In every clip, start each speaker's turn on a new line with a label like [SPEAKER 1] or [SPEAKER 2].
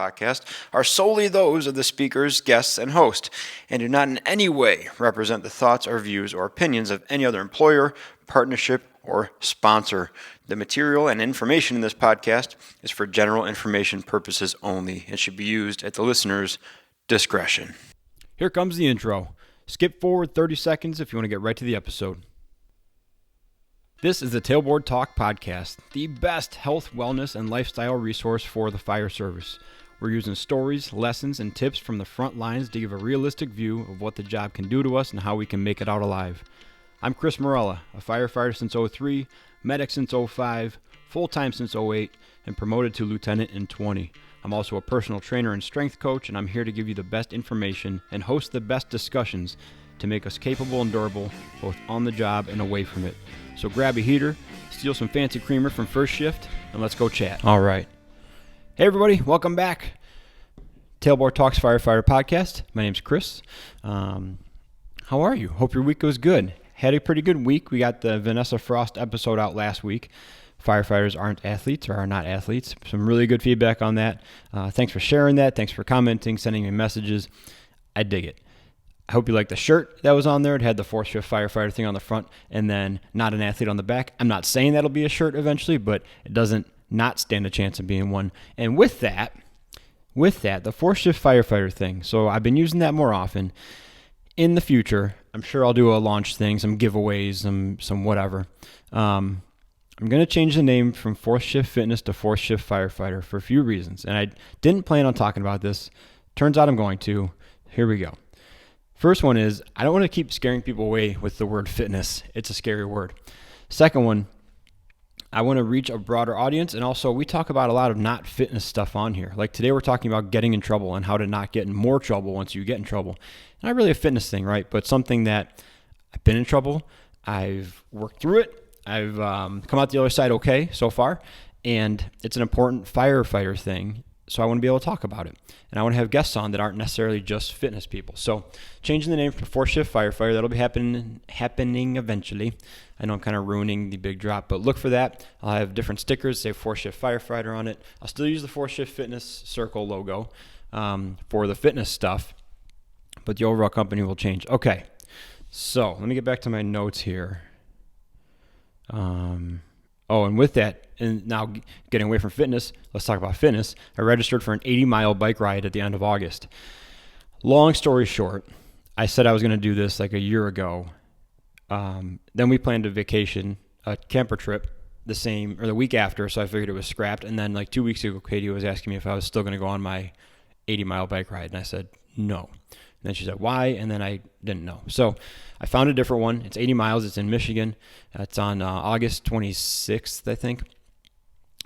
[SPEAKER 1] podcast are solely those of the speakers, guests, and host, and do not in any way represent the thoughts or views or opinions of any other employer, partnership, or sponsor. The material and information in this podcast is for general information purposes only. It should be used at the listener's discretion.
[SPEAKER 2] Here comes the intro. Skip forward 30 seconds if you want to get right to the episode. This is the Tailboard Talk Podcast, the best health, wellness, and lifestyle resource for the fire service. We're using stories, lessons, and tips from the front lines to give a realistic view of what the job can do to us and how we can make it out alive. I'm Chris Morella, a firefighter since 03, medic since 05, full-time since 08, and promoted to lieutenant in 20. I'm also a personal trainer and strength coach, and I'm here to give you the best information and host the best discussions to make us capable and durable, both on the job and away from it. So grab a heater, steal some fancy creamer from First Shift, and let's go chat. All right. Hey everybody, welcome back. Tailboard Talks Firefighter Podcast. My name's Chris. How are you? Hope your week was good. Had a pretty good week. We got the Vanessa Frost episode out last week. Firefighters aren't athletes or are not athletes. Some really good feedback on that. Thanks for sharing that. Thanks for commenting, sending me messages. I dig it. I hope you like the shirt that was on there. It had the 4th Shift Firefighter thing on the front and then not an athlete on the back. I'm not saying that'll be a shirt eventually, but it doesn't not stand a chance of being one. And with that, the 4th Shift Firefighter thing. So I've been using that more often. In the future, I'm sure I'll do a launch thing, some giveaways, some whatever. I'm going to change the name from 4th Shift Fitness to 4th Shift Firefighter for a few reasons. And I didn't plan on talking about this. Turns out I'm going to. Here we go. First one is, I don't want to keep scaring people away with the word fitness. It's a scary word. Second one, I want to reach a broader audience. And also, we talk about a lot of not fitness stuff on here. Like today, we're talking about getting in trouble and how to not get in more trouble once you get in trouble. Not really a fitness thing, right? But something that I've been in trouble. I've worked through it. I've come out the other side okay so far. And it's an important firefighter thing. So I want to be able to talk about it. And I want to have guests on that aren't necessarily just fitness people. So changing the name to 4th Shift Firefighter, that'll be happening eventually. I know I'm kind of ruining the big drop, but look for that. I'll have different stickers, say 4th Shift Firefighter on it. I'll still use the 4th Shift Fitness circle logo for the fitness stuff, but the overall company will change. Okay, so let me get back to my notes here. And with that, and now getting away from fitness, let's talk about fitness. I registered for an 80-mile bike ride at the end of August. Long story short, I said I was going to do this like a year ago. Then we planned a vacation, a camper trip, the week after, so I figured it was scrapped. And then like 2 weeks ago, Katie was asking me if I was still going to go on my 80-mile bike ride, and I said no. And then she said, why? And then I didn't know. So I found a different one. It's 80 miles. It's in Michigan. It's on August 26th, I think.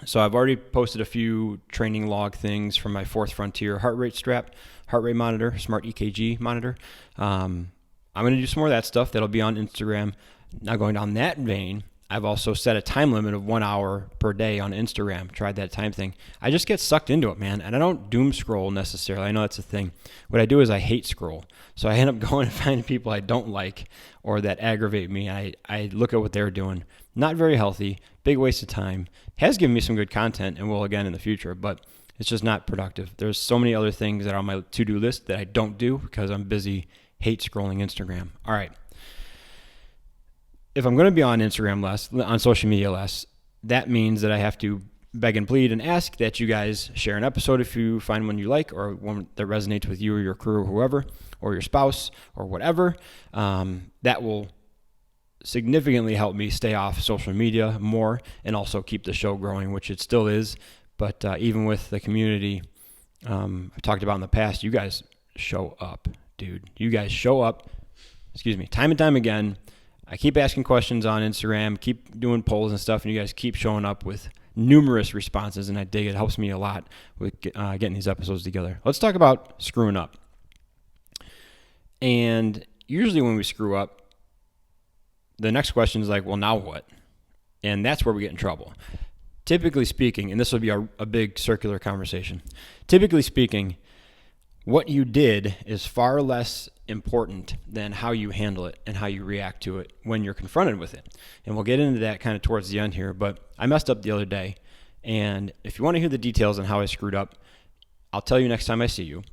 [SPEAKER 2] So I've already posted a few training log things from my 4th Frontier heart rate strap, heart rate monitor, smart EKG monitor. I'm going to do some more of that stuff. That'll be on Instagram. Now going down that vein, I've also set a time limit of 1 hour per day on Instagram. Tried that time thing. I just get sucked into it, man. And I don't doom scroll necessarily. I know that's a thing. What I do is I hate scroll. So I end up going and finding people I don't like or that aggravate me. I look at what they're doing. Not very healthy. Big waste of time. Has given me some good content and will again in the future, but it's just not productive. There's so many other things that are on my to-do list that I don't do because I'm busy hate scrolling Instagram. All right. If I'm going to be on Instagram less, on social media less, that means that I have to beg and plead and ask that you guys share an episode if you find one you like or one that resonates with you or your crew or whoever or your spouse or whatever. That will significantly help me stay off social media more and also keep the show growing, which it still is. But even with the community I've talked about in the past, you guys show up, dude. You guys show up, time and time again. I keep asking questions on Instagram, keep doing polls and stuff, and you guys keep showing up with numerous responses, and I dig it. It helps me a lot with getting these episodes together. Let's talk about screwing up. And usually when we screw up, the next question is like, well, now what? And that's where we get in trouble. Typically speaking, and this will be a big circular conversation, typically speaking, what you did is far less important than how you handle it and how you react to it when you're confronted with it. And we'll get into that kind of towards the end here, but I messed up the other day. And if you want to hear the details on how I screwed up, I'll tell you next time I see you.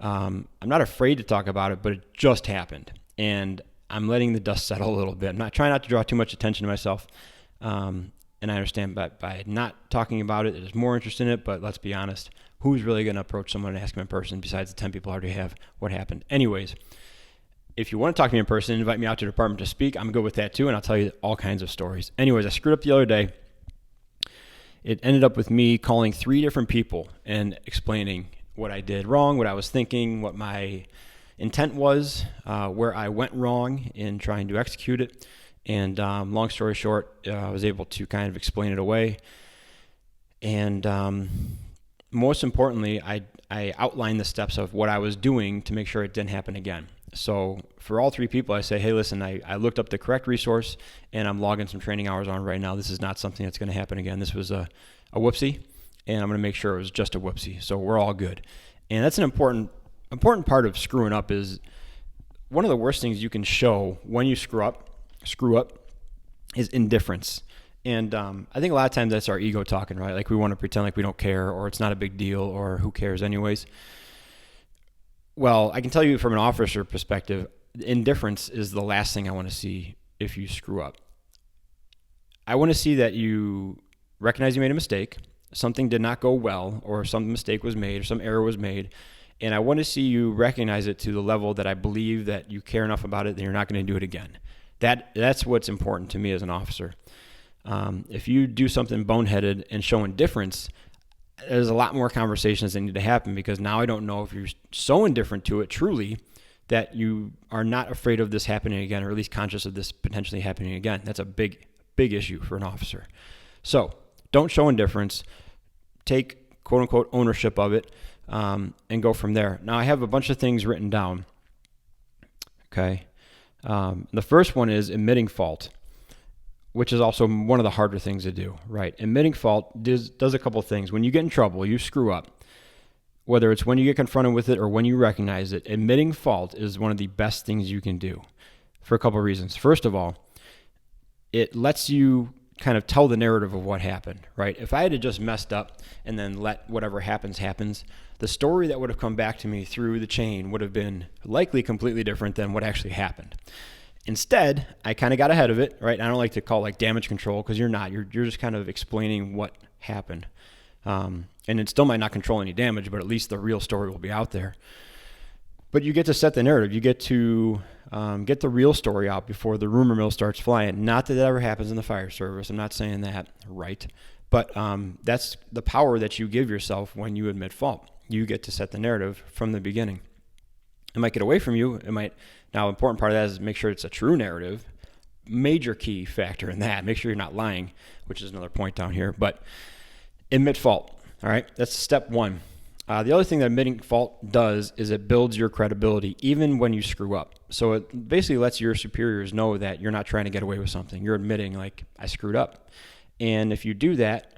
[SPEAKER 2] I'm not afraid to talk about it, but it just happened. And I'm letting the dust settle a little bit. I'm not trying not to draw too much attention to myself. And I understand by not talking about it, there's more interest in it, but let's be honest, who's really going to approach someone and ask them in person besides the 10 people I already have what happened? Anyways, if you want to talk to me in person, invite me out to the department to speak. I'm good with that too, and I'll tell you all kinds of stories. Anyways, I screwed up the other day. It ended up with me calling 3 different people and explaining what I did wrong, what I was thinking, what my intent was, where I went wrong in trying to execute it. And long story short, I was able to kind of explain it away. And most importantly, I outlined the steps of what I was doing to make sure it didn't happen again. So for all 3 people, I say, hey, listen, I looked up the correct resource, and I'm logging some training hours on right now. This is not something that's going to happen again. This was a whoopsie, and I'm going to make sure it was just a whoopsie. So we're all good. And that's an important part of screwing up. Is one of the worst things you can show when you screw up is indifference. And I think a lot of times that's our ego talking, right? Like we want to pretend like we don't care, or it's not a big deal, or who cares anyways. Well, I can tell you from an officer perspective, indifference is the last thing I want to see if you screw up. I want to see that you recognize you made a mistake, something did not go well, or some mistake was made, or some error was made, and I want to see you recognize it to the level that I believe that you care enough about it that you're not going to do it again. That's what's important to me as an officer. If you do something boneheaded and show indifference, there's a lot more conversations that need to happen, because now I don't know if you're so indifferent to it truly that you are not afraid of this happening again, or at least conscious of this potentially happening again. That's a big issue for an officer. So don't show indifference. Take quote unquote ownership of it, and go from there. Now I have a bunch of things written down. Okay. The first one is admitting fault, which is also one of the harder things to do, right? Admitting fault does a couple of things. When you get in trouble, you screw up, whether it's when you get confronted with it or when you recognize it, admitting fault is one of the best things you can do for a couple of reasons. First of all, it lets you kind of tell the narrative of what happened, right? If I had just messed up and then let whatever happens, the story that would have come back to me through the chain would have been likely completely different than what actually happened. Instead, I kind of got ahead of it, right? I don't like to call it like damage control, because you're not. You're just kind of explaining what happened. And it still might not control any damage, but at least the real story will be out there. But you get to set the narrative. You get to get the real story out before the rumor mill starts flying. Not that ever happens in the fire service. I'm not saying that, right? But that's the power that you give yourself when you admit fault. You get to set the narrative from the beginning. It might get away from you. Now, important part of that is make sure it's a true narrative. Major key factor in that. Make sure you're not lying, which is another point down here. But admit fault. All right, that's step 1. The other thing that admitting fault does is it builds your credibility even when you screw up. So it basically lets your superiors know that you're not trying to get away with something. You're admitting, like, I screwed up. And if you do that,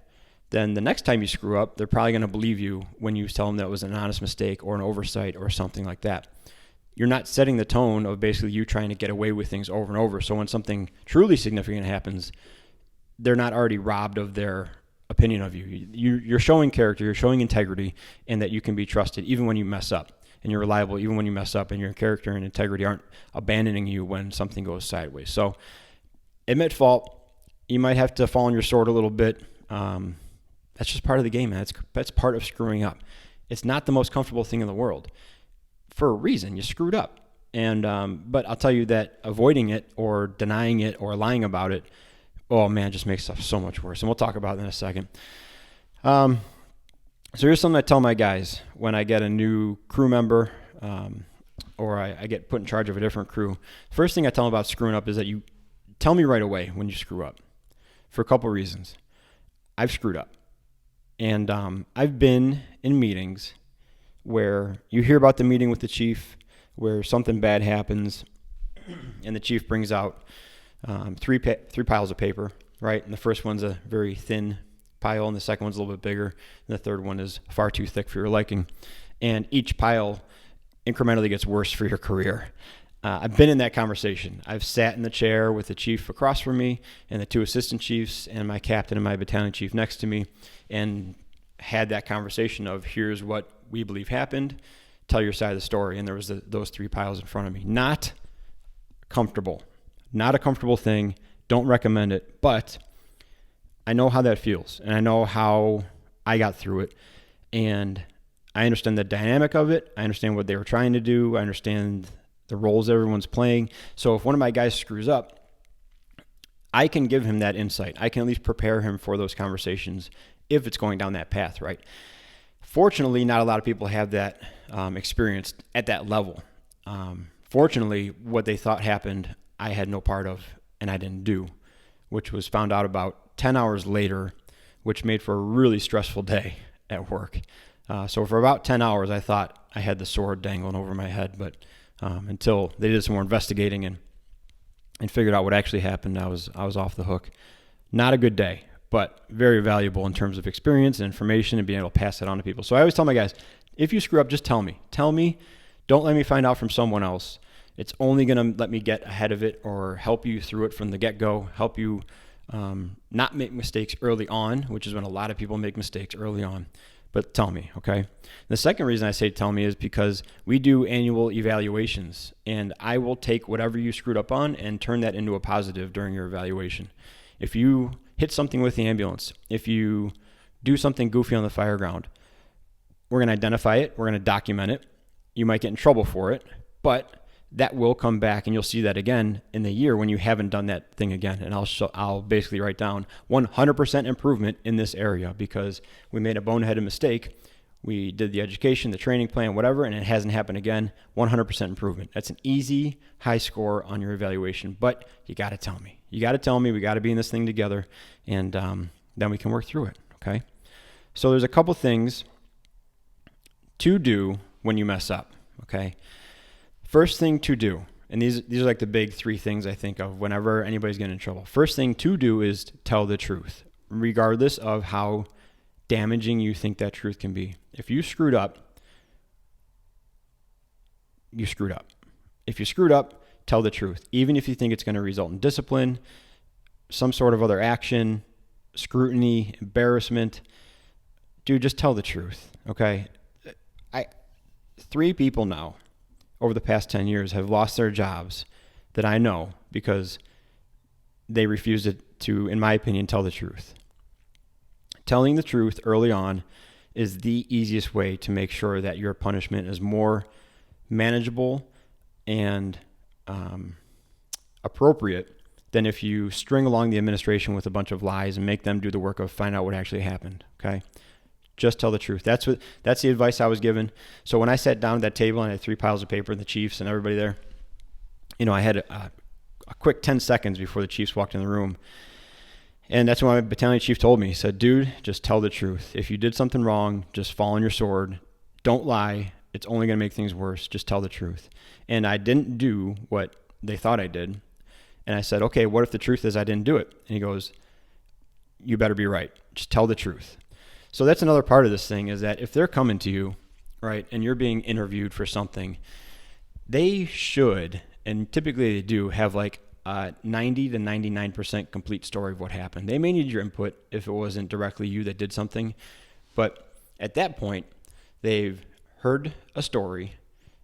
[SPEAKER 2] then the next time you screw up, they're probably going to believe you when you tell them that it was an honest mistake or an oversight or something like that. You're not setting the tone of basically you trying to get away with things over and over. So when something truly significant happens, they're not already robbed of their opinion of you. You're showing character, you're showing integrity, and that you can be trusted even when you mess up. And you're reliable even when you mess up, and your character and integrity aren't abandoning you when something goes sideways. So admit fault. You might have to fall on your sword a little bit. That's just part of the game, man. That's part of screwing up. It's not the most comfortable thing in the world. For a reason, you screwed up. And but I'll tell you that avoiding it or denying it or lying about it, oh man, just makes stuff so much worse. And we'll talk about that in a second. So here's something I tell my guys when I get a new crew member, or I get put in charge of a different crew. First thing I tell them about screwing up is that you tell me right away when you screw up, for a couple of reasons. I've screwed up. And I've been in meetings where you hear about the meeting with the chief where something bad happens and the chief brings out three piles of paper, right? And the first one's a very thin pile, and the second one's a little bit bigger, and the third one is far too thick for your liking. And each pile incrementally gets worse for your career. I've been in that conversation. I've sat in the chair with the chief across from me and the 2 assistant chiefs and my captain and my battalion chief next to me and had that conversation of here's what we believe happened, tell your side of the story. And there was those 3 piles in front of me. Not comfortable. Not a comfortable thing. Don't recommend it. But I know how that feels, and I know how I got through it. And I understand the dynamic of it. I understand what they were trying to do. I understand the roles everyone's playing. So if one of my guys screws up, I can give him that insight. I can at least prepare him for those conversations if it's going down that path, right? Fortunately, not a lot of people have that experience at that level. Fortunately, what they thought happened, I had no part of, and I didn't do, which was found out about 10 hours later, which made for a really stressful day at work. So for about 10 hours, I thought I had the sword dangling over my head, but until they did some more investigating and figured out what actually happened, I was off the hook. Not a good day, but very valuable in terms of experience and information and being able to pass it on to people. So I always tell my guys, if you screw up, just tell me. Tell me. Don't let me find out from someone else. It's only going to let me get ahead of it or help you through it from the get-go, help you not make mistakes early on, which is when a lot of people make mistakes early on. But tell me, okay? The second reason I say tell me is because we do annual evaluations, and I will take whatever you screwed up on and turn that into a positive during your evaluation. If you hit something with the ambulance, if you do something goofy on the fire ground, we're going to identify it, we're going to document it. You might get in trouble for it, but that will come back, and you'll see that again in the year when you haven't done that thing again. And I'll basically write down 100% improvement in this area because we made a boneheaded mistake. We did the education, the training plan, whatever, and it hasn't happened again. 100% improvement. That's an easy high score on your evaluation, but you got to tell me. You got to tell me. We got to be in this thing together, and then we can work through it, okay? So there's a couple things to do when you mess up, okay? First thing to do, and these are like the big 3 things I think of whenever anybody's getting in trouble. First thing to do is tell the truth, regardless of how damaging you think that truth can be. If you screwed up, you screwed up. If you screwed up, tell the truth. Even if you think it's going to result in discipline, some sort of other action, scrutiny, embarrassment, dude, just tell the truth, okay? 3 people now over the past 10 years have lost their jobs that I know because they refused to, in my opinion, tell the truth. Telling the truth early on is the easiest way to make sure that your punishment is more manageable and appropriate than if you string along the administration with a bunch of lies and make them do the work of find out what actually happened, okay? Just tell the truth. That's the advice I was given. So when I sat down at that table and I had 3 piles of paper and the chiefs and everybody there, I had a quick 10 seconds before the chiefs walked in the room. And that's what my battalion chief told me. He said, dude, just tell the truth. If you did something wrong, just fall on your sword. Don't lie. It's only going to make things worse. Just tell the truth. And I didn't do what they thought I did. And I said, okay, what if the truth is I didn't do it? And he goes, you better be right. Just tell the truth. So that's another part of this thing is that if they're coming to you, right, and you're being interviewed for something, they should, and typically they do, have like a 90 to 99% complete story of what happened. They may need your input if it wasn't directly you that did something, but at that point, they've heard a story,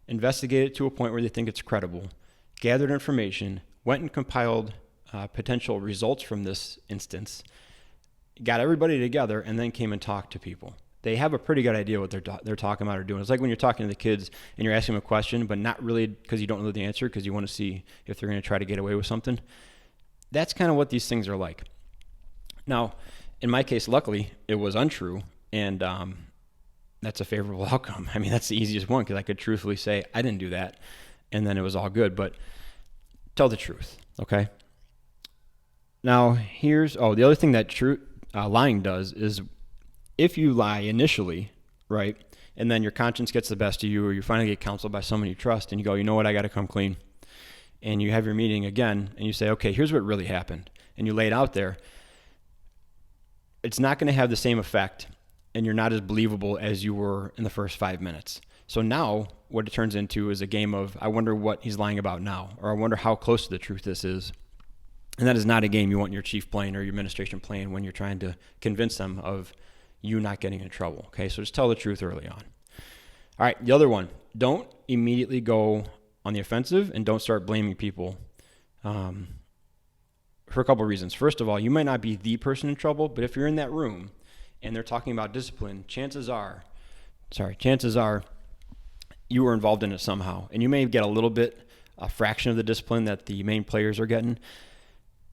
[SPEAKER 2] investigated it to a point where they think it's credible, gathered information, went and compiled potential results from this instance, got everybody together, and then came and talked to people. They have a pretty good idea what they're talking about or doing. It's like when you're talking to the kids and you're asking them a question, but not really because you don't know the answer, because you want to see if they're going to try to get away with something. That's kind of what these things are like. Now, in my case, luckily, it was untrue, and that's a favorable outcome. I mean, that's the easiest one because I could truthfully say, I didn't do that, and then it was all good. But tell the truth, okay? Now, the other thing that lying does is if you lie initially, right, and then your conscience gets the best of you or you finally get counseled by someone you trust and you go, you know what, I got to come clean. And you have your meeting again and you say, okay, here's what really happened. And you lay it out there. It's not going to have the same effect and you're not as believable as you were in the first 5 minutes. So now what it turns into is a game of, I wonder what he's lying about now, or I wonder how close to the truth this is. And that is not a game you want your chief playing or your administration playing when you're trying to convince them of you not getting in trouble. Okay, so just tell the truth early on. All right, the other one, don't immediately go on the offensive and don't start blaming people for a couple of reasons. First of all, you might not be the person in trouble, but if you're in that room and they're talking about discipline, chances are you were involved in it somehow. And you may get a fraction of the discipline that the main players are getting.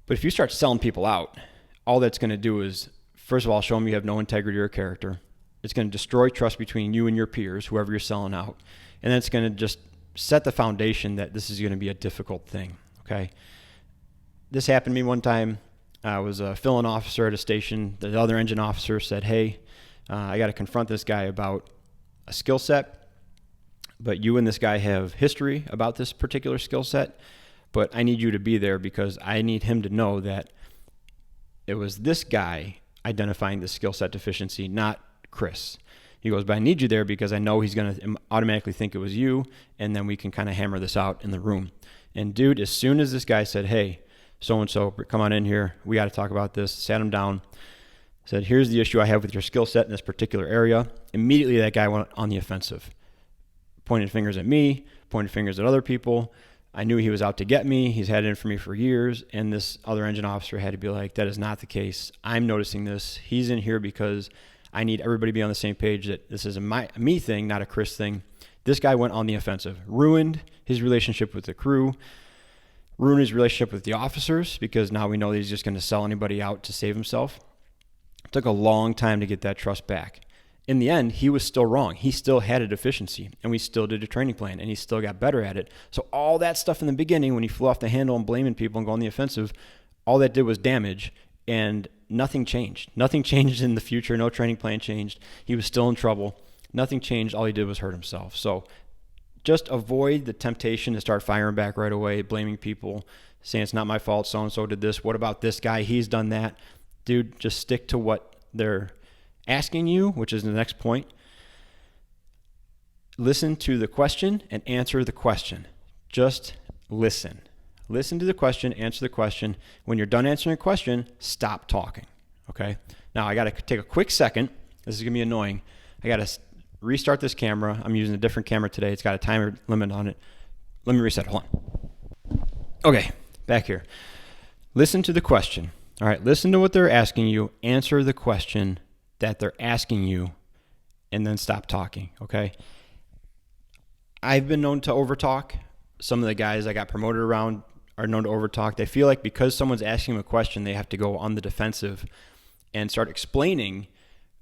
[SPEAKER 2] But if you start selling people out, all that's going to do is, first of all, show them you have no integrity or character. It's going to destroy trust between you and your peers, whoever you're selling out. And then it's going to just set the foundation that this is going to be a difficult thing, okay? This happened to me one time. I was a fill-in officer at a station. The other engine officer said, hey, I got to confront this guy about a skill set, but you and this guy have history about this particular skill set, but I need you to be there because I need him to know that it was this guy identifying the skill set deficiency, not Chris. He goes, but I need you there because I know he's going to automatically think it was you, and then we can kind of hammer this out in the room. And dude, as soon as this guy said, hey, so-and-so, come on in here, we got to talk about this, sat him down, said, here's the issue I have with your skill set in this particular area. Immediately that guy went on the offensive. Pointed fingers at me, pointed fingers at other people. I knew he was out to get me. He's had it in for me for years. And this other engine officer had to be like, that is not the case. I'm noticing this. He's in here because I need everybody to be on the same page that this is a me thing, not a Chris thing. This guy went on the offensive, ruined his relationship with the crew, ruined his relationship with the officers because now we know that he's just going to sell anybody out to save himself. It took a long time to get that trust back. In the end, he was still wrong. He still had a deficiency, and we still did a training plan, and he still got better at it. So all that stuff in the beginning when he flew off the handle and blaming people and going on the offensive, all that did was damage, and nothing changed. Nothing changed in the future. No training plan changed. He was still in trouble. Nothing changed. All he did was hurt himself. So just avoid the temptation to start firing back right away, blaming people, saying it's not my fault, so-and-so did this. What about this guy? He's done that. Dude, just stick to what they're asking you, which is the next point. Listen to the question and answer the question. Just listen. Listen to the question, answer the question. When you're done answering a question, stop talking, okay? Now, I got to take a quick second. This is going to be annoying. I got to restart this camera. I'm using a different camera today. It's got a timer limit on it. Let me reset. Hold on. Okay, back here. Listen to the question. All right, listen to what they're asking you. Answer the question that they're asking you, and then stop talking, okay? I've been known to overtalk. Some of the guys I got promoted around are known to overtalk. They feel like because someone's asking them a question, they have to go on the defensive and start explaining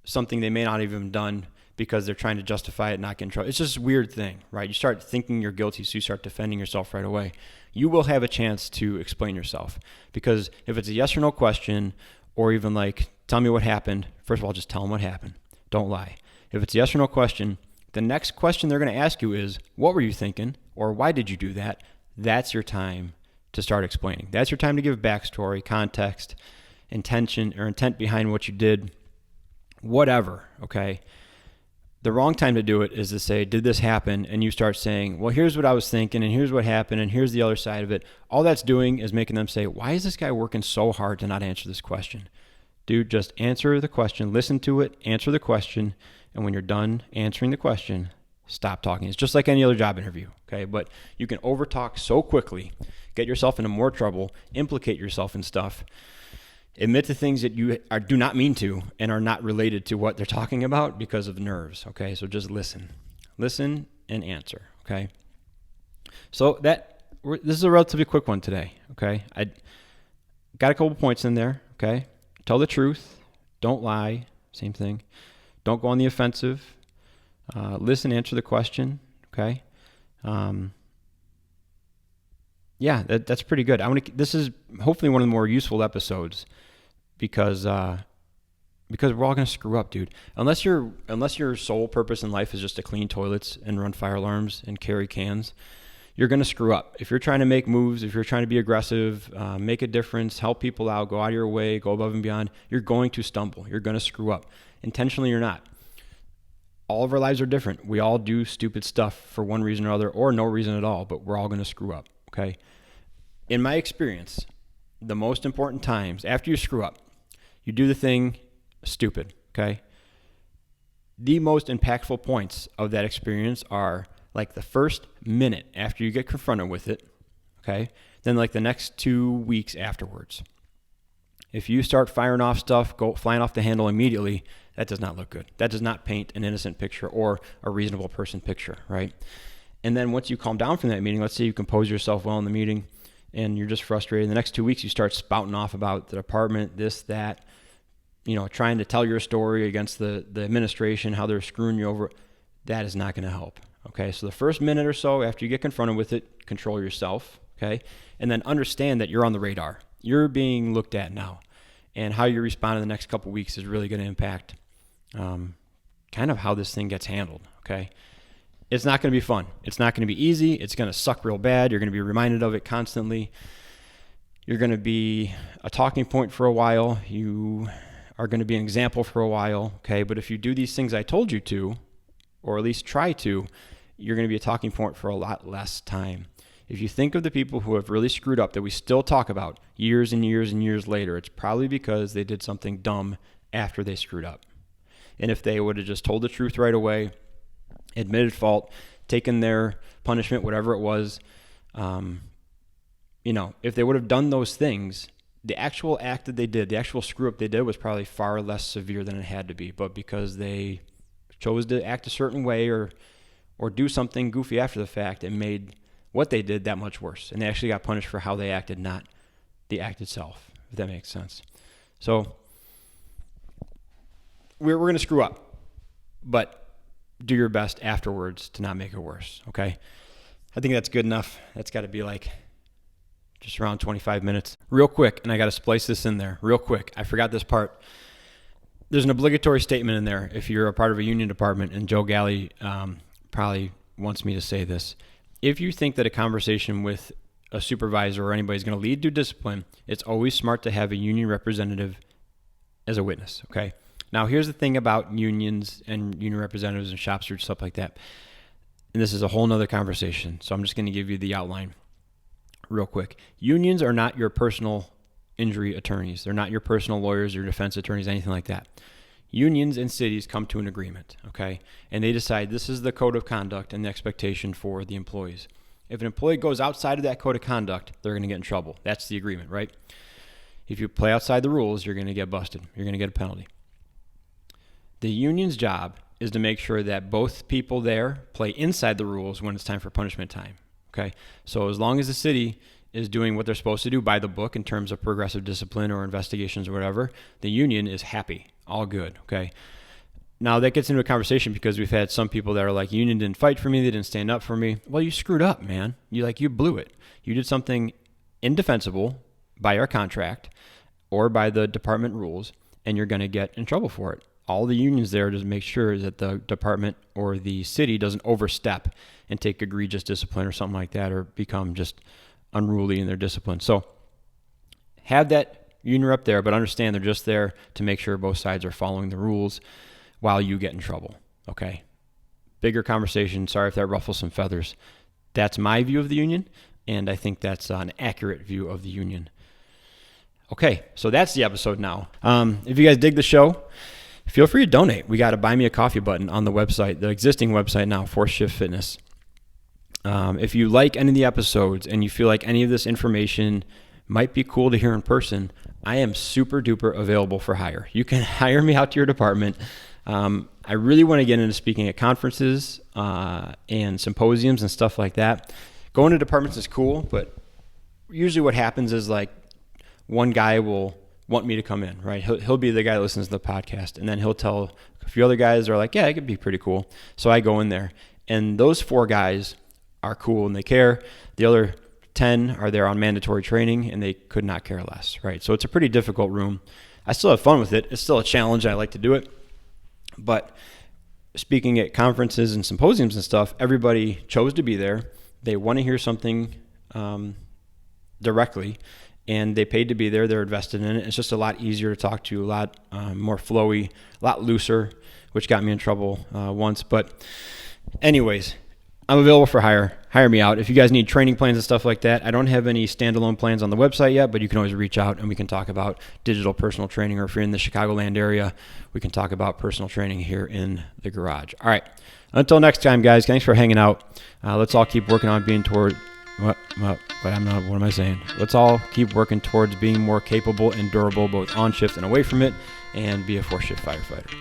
[SPEAKER 2] something they may not even have done because they're trying to justify it, not get in trouble. It's just a weird thing, right? You start thinking you're guilty, so you start defending yourself right away. You will have a chance to explain yourself because if it's a yes or no question or even like, tell me what happened, first of all, just tell them what happened. Don't lie. If it's a yes or no question, the next question they're going to ask you is, what were you thinking? Or why did you do that? That's your time to start explaining. That's your time to give backstory, context, intention, or intent behind what you did, whatever, okay? The wrong time to do it is to say, did this happen? And you start saying, well, here's what I was thinking, and here's what happened, and here's the other side of it. All that's doing is making them say, why is this guy working so hard to not answer this question? Dude, just answer the question, listen to it, answer the question, and when you're done answering the question, stop talking. It's just like any other job interview, okay? But you can overtalk so quickly, get yourself into more trouble, implicate yourself in stuff, admit to things that you do not mean to and are not related to what they're talking about because of nerves, okay? So just listen. Listen and answer, okay? So this is a relatively quick one today, okay? I got a couple points in there, okay? Tell the truth. Don't lie. Same thing. Don't go on the offensive. Listen, answer the question. Okay. Yeah, that's pretty good. This is hopefully one of the more useful episodes because we're all gonna screw up, dude. Unless your sole purpose in life is just to clean toilets and run fire alarms and carry cans, you're going to screw up. If you're trying to make moves, if you're trying to be aggressive, make a difference, help people out, go out of your way, go above and beyond, you're going to stumble. You're going to screw up. Intentionally or not. All of our lives are different. We all do stupid stuff for one reason or other or no reason at all, but we're all going to screw up, okay? In my experience, the most important times, after you screw up, you do the thing stupid, okay? The most impactful points of that experience are like the first minute after you get confronted with it, okay? Then like the next 2 weeks afterwards. If you start firing off stuff, go flying off the handle immediately, that does not look good. That does not paint an innocent picture or a reasonable person picture, right? And then once you calm down from that meeting, let's say you compose yourself well in the meeting and you're just frustrated. The next 2 weeks, you start spouting off about the department, this, that, trying to tell your story against the administration, how they're screwing you over. That is not going to help, okay? So the first minute or so after you get confronted with it, control yourself, okay? And then understand that you're on the radar. You're being looked at now. And how you respond in the next couple weeks is really going to impact kind of how this thing gets handled, okay? It's not going to be fun. It's not going to be easy. It's going to suck real bad. You're going to be reminded of it constantly. You're going to be a talking point for a while. You are going to be an example for a while, okay? But if you do these things I told you to, or at least try to, you're going to be a talking point for a lot less time. If you think of the people who have really screwed up that we still talk about years and years and years later, it's probably because they did something dumb after they screwed up. And if they would have just told the truth right away, admitted fault, taken their punishment, whatever it was, if they would have done those things, the actual act that they did, the actual screw up they did was probably far less severe than it had to be. But because they chose to act a certain way or do something goofy after the fact, it made what they did that much worse. And they actually got punished for how they acted, not the act itself, if that makes sense. So we're going to screw up, but do your best afterwards to not make it worse, okay? I think that's good enough. That's got to be like just around 25 minutes. Real quick, and I got to splice this in there real quick. I forgot this part. There's an obligatory statement in there if you're a part of a union department, and Joe Galley probably wants me to say this. If you think that a conversation with a supervisor or anybody is going to lead to discipline, it's always smart to have a union representative as a witness, okay? Now, here's the thing about unions and union representatives and shop stewards, stuff like that. And this is a whole nother conversation, so I'm just going to give you the outline real quick. Unions are not your personal injury attorneys. They're not your personal lawyers or defense attorneys, anything like that. Unions and cities come to an agreement, okay? And they decide this is the code of conduct and the expectation for the employees. If an employee goes outside of that code of conduct, they're going to get in trouble. That's the agreement, right? If you play outside the rules, you're going to get busted. You're going to get a penalty. The union's job is to make sure that both people there play inside the rules when it's time for punishment time, okay? So as long as the city is doing what they're supposed to do by the book in terms of progressive discipline or investigations or whatever, the union is happy. All good, okay? Now, that gets into a conversation because we've had some people that are like, union didn't fight for me, they didn't stand up for me. Well, you screwed up, man. You blew it. You did something indefensible by our contract or by the department rules, and you're going to get in trouble for it. All the unions there to make sure that the department or the city doesn't overstep and take egregious discipline or something like that or become just unruly in their discipline. So have that union rep there, but understand they're just there to make sure both sides are following the rules while you get in trouble, okay? Bigger conversation. Sorry if that ruffles some feathers. That's my view of the union, and I think that's an accurate view of the union. Okay, so that's the episode now. If you guys dig the show, feel free to donate. We got a Buy Me a Coffee button on the website, the existing website now, Fourth Shift Fitness. If you like any of the episodes and you feel like any of this information might be cool to hear in person, I am super duper available for hire. You can hire me out to your department. I really want to get into speaking at conferences and symposiums and stuff like that. Going to departments is cool, but usually what happens is like one guy will want me to come in, right? He'll be the guy that listens to the podcast, and then he'll tell a few other guys that are like, yeah, it could be pretty cool. So I go in there, and those 4 guys are cool and they care. The other 10 are there on mandatory training, and they could not care less, right? So it's a pretty difficult room. I still have fun with it. It's still a challenge. I like to do it. But speaking at conferences and symposiums and stuff, everybody chose to be there. They want to hear something directly, and they paid to be there. They're invested in it. It's just a lot easier to talk to, a lot more flowy, a lot looser, which got me in trouble once. But anyways, I'm available for hire. Hire me out. If you guys need training plans and stuff like that, I don't have any standalone plans on the website yet, but you can always reach out and we can talk about digital personal training, or if you're in the Chicagoland area, we can talk about personal training here in the garage. All right. Until next time, guys, thanks for hanging out. Let's all keep working on being toward what am I saying? Let's all keep working towards being more capable and durable, both on shift and away from it, and be a 4-shift firefighter.